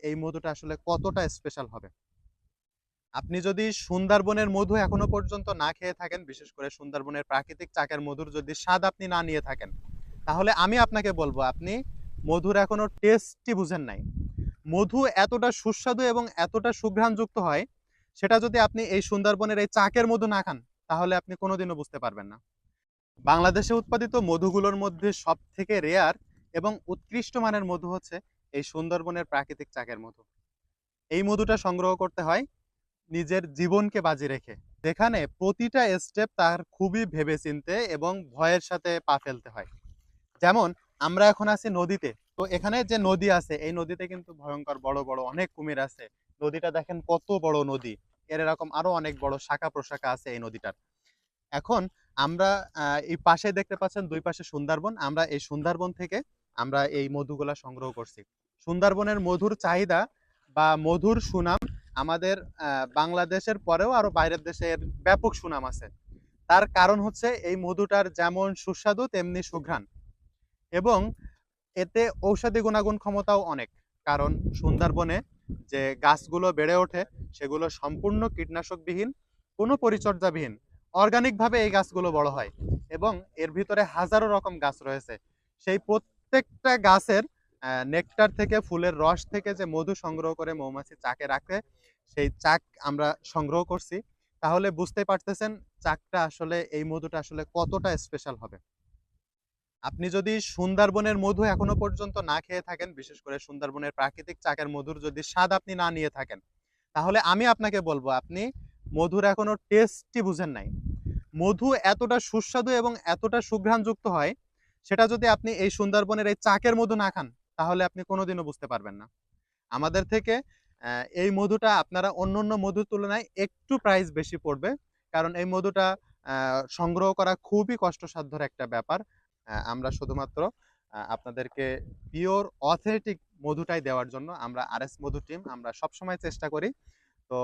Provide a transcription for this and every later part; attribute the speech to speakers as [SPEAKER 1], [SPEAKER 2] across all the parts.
[SPEAKER 1] এই মধুটা আসলে কতটা স্পেশাল হবে। আপনি যদি সুন্দরবনের মধু এখনো পর্যন্ত না খেয়ে থাকেন, বিশেষ করে সুন্দরবনের প্রাকৃতিক চাকের মধুর যদি স্বাদ আপনি না নিয়ে থাকেন, তাহলে আমি আপনাকে বলবো আপনি মধুর এখনো টেস্টই বুঝেন নাই। মধু এতটা সুস্বাদু এবং এতটা সুঘ্রাণযুক্ত হয়, সেটা যদি আপনি এই সুন্দরবনের এই চাকের মধু না খান, তাহলে আপনি কোনোদিনও বুঝতে পারবেন না। বাংলাদেশে উৎপাদিত মধুগুলোর মধ্যে সবথেকে রেয়ার এবং উৎকৃষ্ট মানের মধু হচ্ছে এই সুন্দরবনের প্রাকৃতিক চাকের মধু। এই মধুটা সংগ্রহ করতে হয় নিজের জীবনকে বাজি রেখে, যেখানে প্রতিটা স্টেপ তার খুবই ভেবেচিন্তে এবং ভয়ের সাথে পা ফেলতে হয়। যেমন আমরা এখন আছি নদীতে, তো এখানে যে নদী আছে এই নদীতে কিন্তু ভয়ঙ্কর বড় বড় অনেক কুমির আছে। নদীটা দেখেন কত বড় নদী, এর এরকম আরো অনেক বড় শাখা প্রশাখা আছে এই নদীটার। এখন আমরা এই পাশে দেখতে পাচ্ছেন দুই পাশে সুন্দরবন, আমরা এই সুন্দরবন থেকে আমরা এই মধুগুলা সংগ্রহ করছি। সুন্দরবনের মধুর চাহিদা বা মধুর সুনাম আমাদের বাংলাদেশের পরেও আরো বাইরের দেশের ব্যাপক সুনাম আছে। তার কারণ হচ্ছে এই মধুটার যেমন সুস্বাদু তেমনি সুঘ্রাণ, এবং এতে ঔষধি গুণাগুণ ক্ষমতাও অনেক। কারণ সুন্দরবনে যে গাছগুলো বেড়ে ওঠে সেগুলো সম্পূর্ণ কীটনাশকবিহীন, কোনো পরিচর্যাবিহীন, অর্গানিকভাবে এই গাছগুলো বড় হয়, এবং এর ভিতরে হাজারো রকম গাছ রয়েছে। সেই প্রত্যেকটা গাছের নেকটার থেকে, ফুলের রস থেকে যে মধু সংগ্রহ করে মৌমাছি চাকে রাখে, সেই চাক আমরা সংগ্রহ করছি। তাহলে বুঝতে পারতেছেন চাকটা আসলে, এই মধুটা আসলে কতটা স্পেশাল হবে। আপনি যদি সুন্দরবনের মধু এখনো পর্যন্ত না খেয়ে থাকেন, বিশেষ করে সুন্দরবনের প্রাকৃতিক চাকের মধুর যদি স্বাদ আপনি না নিয়ে থাকেন, তাহলে আমি আপনাকে বলবো আপনি মধুর এখনো টেস্টই বুঝেন নাই। মধু এতটা সুস্বাদু এবং এতটা সুঘ্রাণযুক্ত হয়, সেটা যদি আপনি এই সুন্দরবনের এই চাকের মধু না খান, তাহলে আপনি কোনোদিনও বুঝতে পারবেন না। আমাদের থেকে এই মধুটা আপনারা অন্যান্য মধুর তুলনায় একটু প্রাইস বেশি পড়বে। কারণ এই মধুটা সংগ্রহ করা খুবই কষ্টসাধ্যর একটা ব্যাপার। আমরা শুধুমাত্র আপনাদেরকে পিওর অথেন্টিক মধুটাই দেওয়ার জন্য আমরা আরএস মধু টিম আমরা সবসময় চেষ্টা করি। তো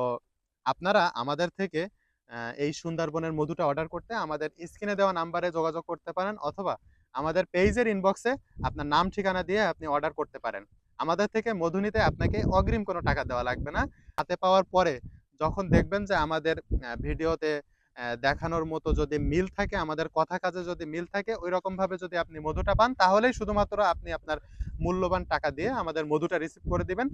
[SPEAKER 1] আপনারা আমাদের থেকে এই সুন্দরবনের মধুটা অর্ডার করতে আমাদের স্ক্রিনে দেওয়া নাম্বারে যোগাযোগ করতে পারেন, অথবা আমাদের পেজের ইনবক্সে আপনার নাম ঠিকানা দিয়ে আপনি অর্ডার করতে পারেন। আমাদের থেকে মধু নিতে আপনাকে অগ্রিম কোনো টাকা দেওয়া লাগবে না। হাতে পাওয়ার পরে যখন দেখবেন যে আমাদের ভিডিওতে দেখানোর মতো যদি মিল থাকে, আমাদের কথা কাজে যদি মিল থাকে, ওইরকম ভাবে যদি আপনি মধুটা পান, তাহলেই শুধুমাত্র আপনি আপনার মূল্যবান টাকা দিয়ে আমাদের মধুটা রিসিভ করে দিবেন।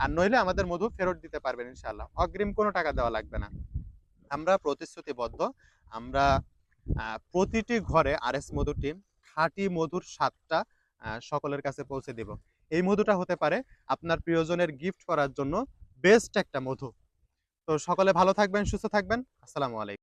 [SPEAKER 1] আর নইলে আমাদের মধু ফেরত দিতে পারবেন ইনশাআল্লাহ। অগ্রিম কোনো টাকা দেওয়া লাগবে না। আমরা প্রতিশ্রুতিবদ্ধ, আমরা প্রতিটি ঘরে আরএস মধু টিম খাঁটি মধুর স্বাদটা সকলের কাছে পৌঁছে দিব। এই মধুটা হতে পারে আপনার প্রিয়জনের গিফট করার জন্য বেস্ট একটা মধু। তো সকলে ভালো থাকবেন, সুস্থ থাকবেন। আসসালামু আলাইকুম।